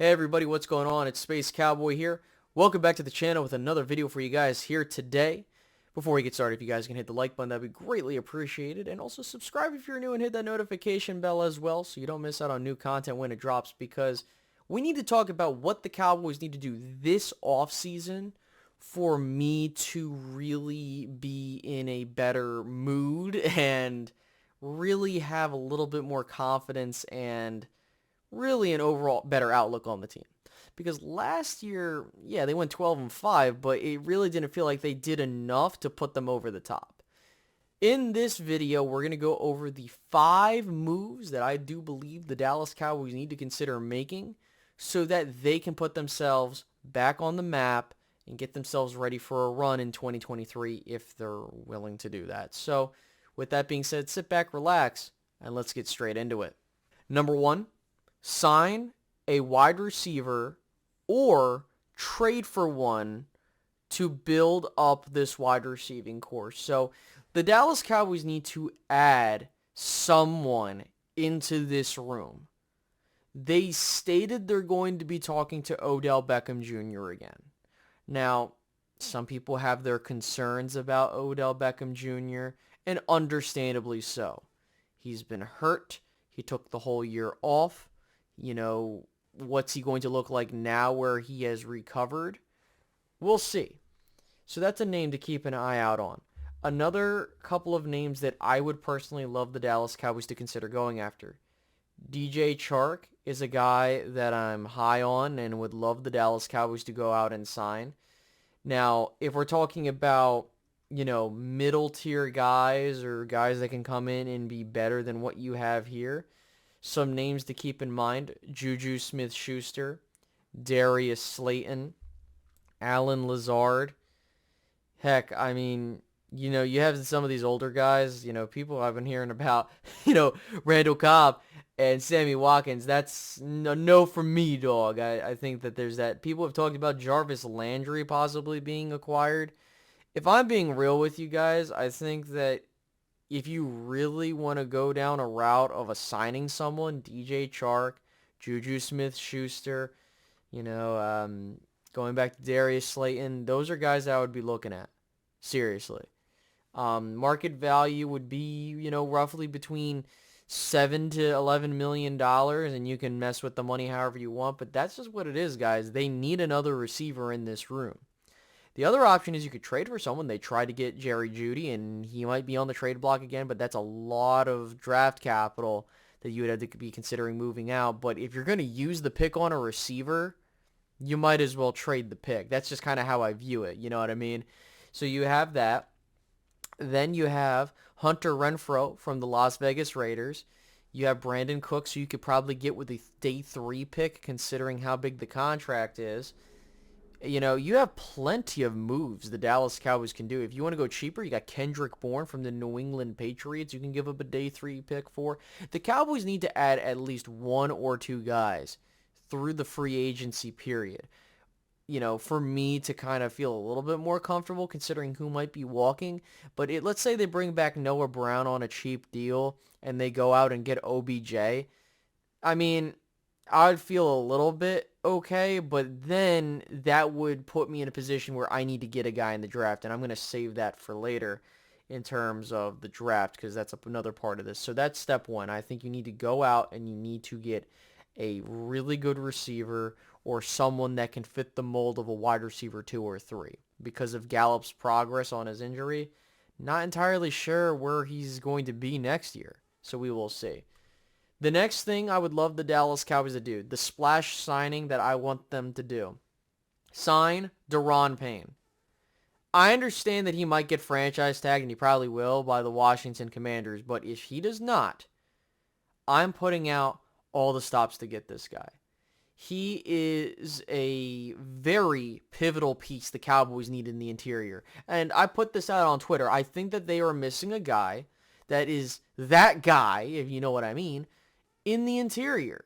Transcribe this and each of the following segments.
Hey everybody, what's going on? It's Space Cowboy here. Welcome back to the channel with another video for you guys here today. Before we get started, if you guys can hit the like button, that'd be greatly appreciated. And also subscribe if you're new and hit that notification bell as well so you don't miss out on new content when it drops, because we need to talk about what the Cowboys need to do this offseason for me to really be in a better mood and really have a little bit more confidence and really an overall better outlook on the team. Because last year, yeah, they went 12-5, but it really didn't feel like they did enough to put them over the top. In this video, we're going to go over the 5 moves that I do believe the Dallas Cowboys need to consider making so that they can put themselves back on the map and get themselves ready for a run in 2023 if they're willing to do that. So, with that being said, sit back, relax, and let's get straight into it. Number 1, sign a wide receiver or trade for one to build up this wide receiving core. So the Dallas Cowboys need to add someone into this room. They stated they're going to be talking to Odell Beckham Jr. again. Now, some people have their concerns about Odell Beckham Jr., and understandably so. He's been hurt. He took the whole year off. What's he going to look like now where he has recovered? We'll see. So that's a name to keep an eye out on. Another couple of names that I would personally love the Dallas Cowboys to consider going after. DJ Chark is a guy that I'm high on and would love the Dallas Cowboys to go out and sign. Now, if we're talking about, middle tier guys or guys that can come in and be better than what you have here, some names to keep in mind: Juju Smith-Schuster, Darius Slayton, Alan Lazard. Heck, I mean, you have some of these older guys, people I've been hearing about, Randall Cobb and Sammy Watkins. That's no for me, dog. I think that there's that. People have talked about Jarvis Landry possibly being acquired. If I'm being real with you guys, I think that if you really want to go down a route of assigning someone, DJ Chark, Juju Smith-Schuster, going back to Darius Slayton, those are guys I would be looking at. Seriously. Market value would be, roughly between $7 to $11 million, and you can mess with the money however you want, but that's just what it is, guys. They need another receiver in this room. The other option is you could trade for someone. They tried to get Jerry Jeudy, and he might be on the trade block again, but that's a lot of draft capital that you would have to be considering moving out. But if you're going to use the pick on a receiver, you might as well trade the pick. That's just kind of how I view it. You know what I mean? So you have that. Then you have Hunter Renfrow from the Las Vegas Raiders. You have Brandon Cooks, who you could probably get with a day 3 pick, considering how big the contract is. You have plenty of moves the Dallas Cowboys can do. If you want to go cheaper, you got Kendrick Bourne from the New England Patriots you can give up a day 3 pick for. The Cowboys need to add at least 1 or 2 guys through the free agency period. For me to kind of feel a little bit more comfortable considering who might be walking. But let's say they bring back Noah Brown on a cheap deal and they go out and get OBJ. I mean, I'd feel a little bit okay, but then that would put me in a position where I need to get a guy in the draft, and I'm going to save that for later in terms of the draft, because that's another part of this. So that's step 1. I think you need to go out and you need to get a really good receiver or someone that can fit the mold of a wide receiver 2 or 3. Because of Gallup's progress on his injury, not entirely sure where he's going to be next year, so we will see. The next thing I would love the Dallas Cowboys to do, the splash signing that I want them to do, sign Daron Payne. I understand that he might get franchise tagged, and he probably will, by the Washington Commanders, but if he does not, I'm putting out all the stops to get this guy. He is a very pivotal piece the Cowboys need in the interior. And I put this out on Twitter. I think that they are missing a guy that is that guy, if you know what I mean, in the interior.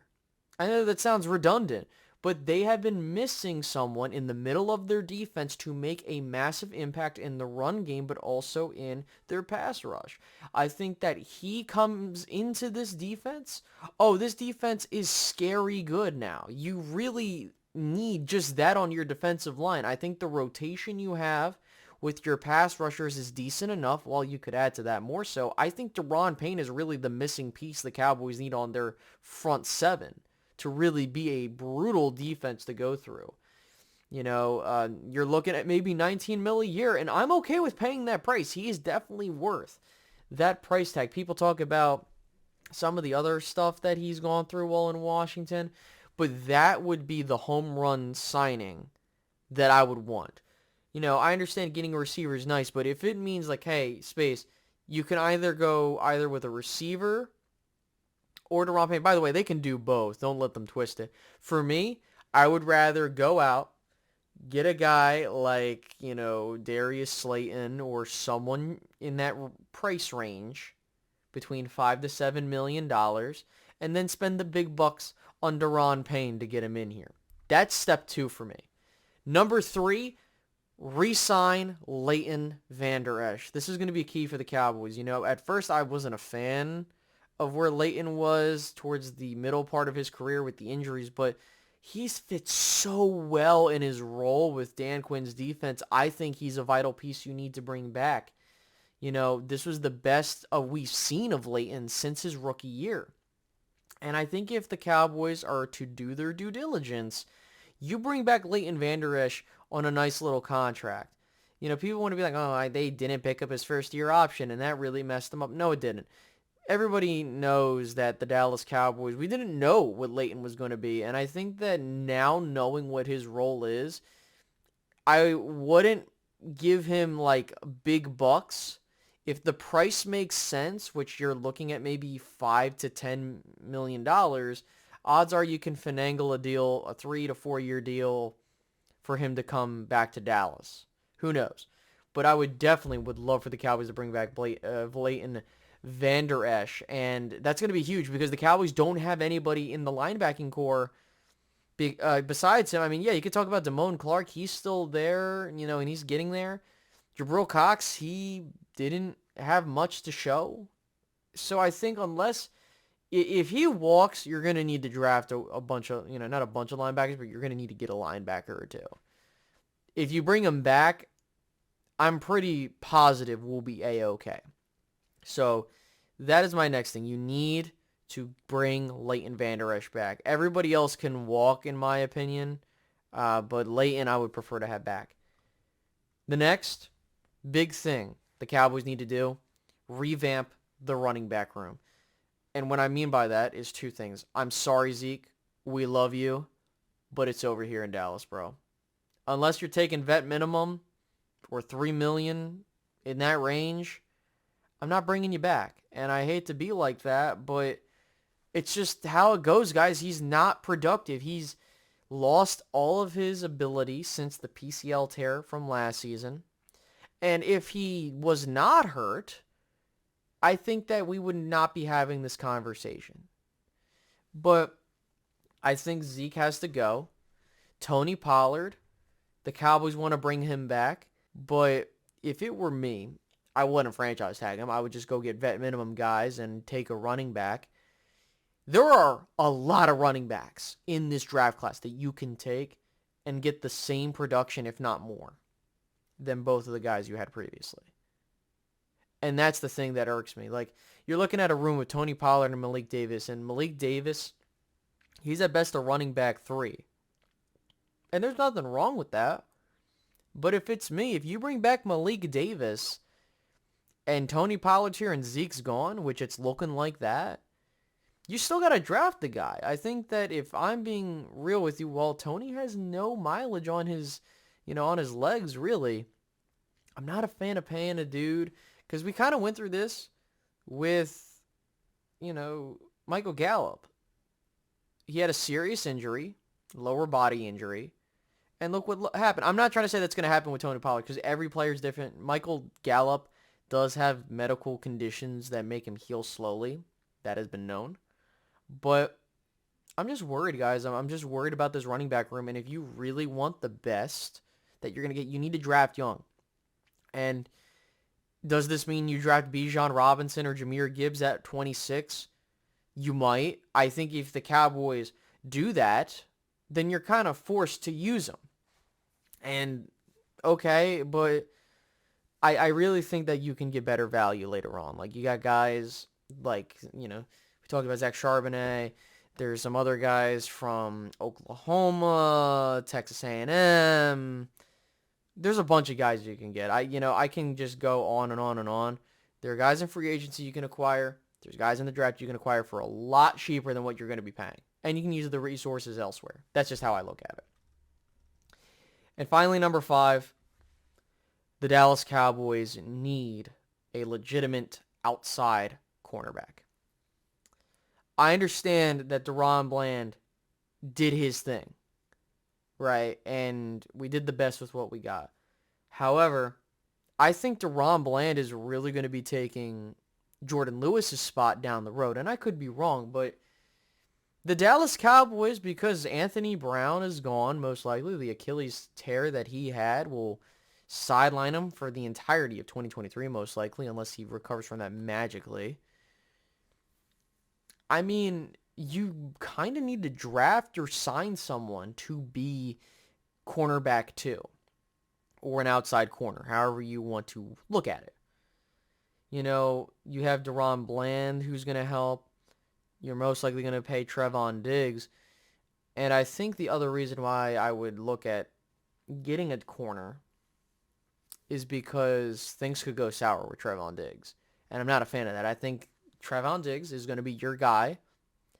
I know that sounds redundant, but they have been missing someone in the middle of their defense to make a massive impact in the run game, but also in their pass rush. I think that he comes into this defense. Oh, this defense is scary good now. You really need just that on your defensive line. I think the rotation you have with your pass rushers is decent enough. While you could add to that more so, I think Deron Payne is really the missing piece the Cowboys need on their front seven to really be a brutal defense to go through. You're looking at maybe $19 million a year, and I'm okay with paying that price. He is definitely worth that price tag. People talk about some of the other stuff that he's gone through while in Washington, but that would be the home run signing that I would want. I understand getting a receiver is nice, but if it means like, hey, Space, you can either go either with a receiver or Deron Payne. By the way, they can do both. Don't let them twist it. For me, I would rather go out, get a guy like, Darius Slayton or someone in that price range between $5 to $7 million, and then spend the big bucks on Deron Payne to get him in here. That's step 2 for me. Number 3, re-sign Leighton Vander Esch. This is going to be key for the Cowboys. At first I wasn't a fan of where Leighton was towards the middle part of his career with the injuries, but he's fit so well in his role with Dan Quinn's defense. I think he's a vital piece you need to bring back. This was the best we've seen of Leighton since his rookie year. And I think if the Cowboys are to do their due diligence, you bring back Leighton Vander Esch on a nice little contract. People want to be like, oh, they didn't pick up his first year option, and that really messed them up. No, it didn't. Everybody knows that the Dallas Cowboys, we didn't know what Leighton was going to be. And I think that now knowing what his role is, I wouldn't give him like big bucks. If the price makes sense, which you're looking at maybe $5 to $10 million, odds are you can finagle a deal, a 3 to 4 year deal for him to come back to Dallas. Who knows? But I would love for the Cowboys to bring back Leighton Vander Esch, and that's going to be huge because the Cowboys don't have anybody in the linebacking core besides him. I mean, yeah, you could talk about Damone Clark. He's still there, and he's getting there. Jabril Cox, he didn't have much to show. So I think if he walks, you're going to need to draft a bunch of, not a bunch of linebackers, but you're going to need to get a linebacker or two. If you bring him back, I'm pretty positive we'll be A-okay. So that is my next thing. You need to bring Leighton Vander Esch back. Everybody else can walk, in my opinion, but Leighton I would prefer to have back. The next big thing the Cowboys need to do, revamp the running back room. And what I mean by that is 2 things. I'm sorry, Zeke. We love you, but it's over here in Dallas, bro. Unless you're taking vet minimum or $3 million in that range, I'm not bringing you back. And I hate to be like that, but it's just how it goes, guys. He's not productive. He's lost all of his ability since the PCL tear from last season. And if he was not hurt, I think that we would not be having this conversation. But I think Zeke has to go. Tony Pollard, the Cowboys want to bring him back. But if it were me, I wouldn't franchise tag him. I would just go get vet minimum guys and take a running back. There are a lot of running backs in this draft class that you can take and get the same production, if not more, than both of the guys you had previously. And that's the thing that irks me. Like, you're looking at a room with Tony Pollard and Malik Davis. And Malik Davis, he's at best a running back 3. And there's nothing wrong with that. But if it's me, if you bring back Malik Davis and Tony Pollard's here and Zeke's gone, which it's looking like that, you still got to draft the guy. I think that if I'm being real with you, while Tony has no mileage on his, on his legs, really, I'm not a fan of paying a dude. Because we kind of went through this with, Michael Gallup. He had a serious injury, lower body injury, and look what happened. I'm not trying to say that's going to happen with Tony Pollard because every player is different. Michael Gallup does have medical conditions that make him heal slowly. That has been known. But I'm just worried, guys. I'm just worried about this running back room. And if you really want the best that you're going to get, you need to draft young. And does this mean you draft Bijan Robinson or Jahmyr Gibbs at 26? You might. I think if the Cowboys do that, then you're kind of forced to use them. And, okay, but I really think that you can get better value later on. Like, you got guys like, we talked about Zach Charbonnet. There's some other guys from Oklahoma, Texas A&M. There's a bunch of guys you can get. I can just go on and on and on. There are guys in free agency you can acquire. There's guys in the draft you can acquire for a lot cheaper than what you're going to be paying. And you can use the resources elsewhere. That's just how I look at it. And finally, number 5, the Dallas Cowboys need a legitimate outside cornerback. I understand that DaRon Bland did his thing, right? And we did the best with what we got. However, I think DaRon Bland is really going to be taking Jordan Lewis's spot down the road. And I could be wrong, but the Dallas Cowboys, because Anthony Brown is gone, most likely, the Achilles tear that he had will sideline him for the entirety of 2023, most likely, unless he recovers from that magically. I mean, you kind of need to draft or sign someone to be cornerback 2 or an outside corner, however you want to look at it. You have DaRon Bland who's going to help. You're most likely going to pay Trevon Diggs. And I think the other reason why I would look at getting a corner is because things could go sour with Trevon Diggs. And I'm not a fan of that. I think Trevon Diggs is going to be your guy,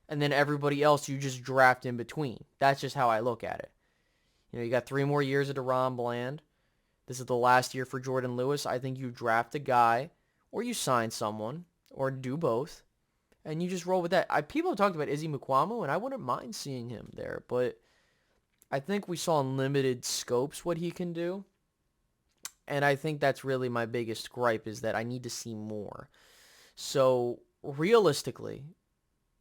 and then everybody else you just draft in between. That's just how I look at it. You got 3 more years of DaRon Bland. This is the last year for Jordan Lewis. I think you draft a guy, or you sign someone, or do both, and you just roll with that. People have talked about Izzy Mukuamu, and I wouldn't mind seeing him there, but I think we saw in limited scopes what he can do, and I think that's really my biggest gripe, is that I need to see more. So, realistically,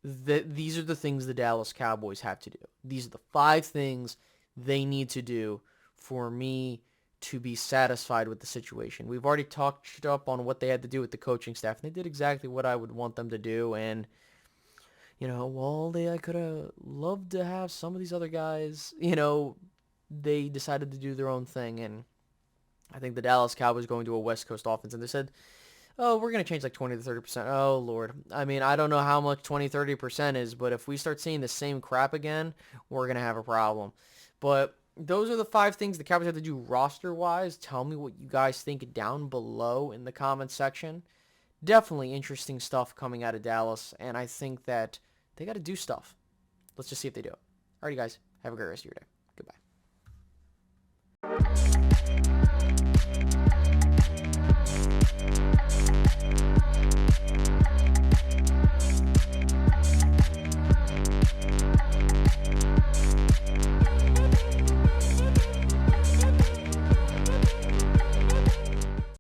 these are the things the Dallas Cowboys have to do. These are the 5 things they need to do for me to be satisfied with the situation. We've already talked up on what they had to do with the coaching staff, and they did exactly what I would want them to do. And, I could have loved to have some of these other guys, they decided to do their own thing. And I think the Dallas Cowboys going to a West Coast offense, and they said, oh, we're going to change like 20 to 30%. Oh, Lord. I mean, I don't know how much 20, 30% is, but if we start seeing the same crap again, we're going to have a problem. But those are the 5 things the Cowboys have to do roster-wise. Tell me what you guys think down below in the comments section. Definitely interesting stuff coming out of Dallas, and I think that they got to do stuff. Let's just see if they do it. Alrighty, guys. Have a great rest of your day.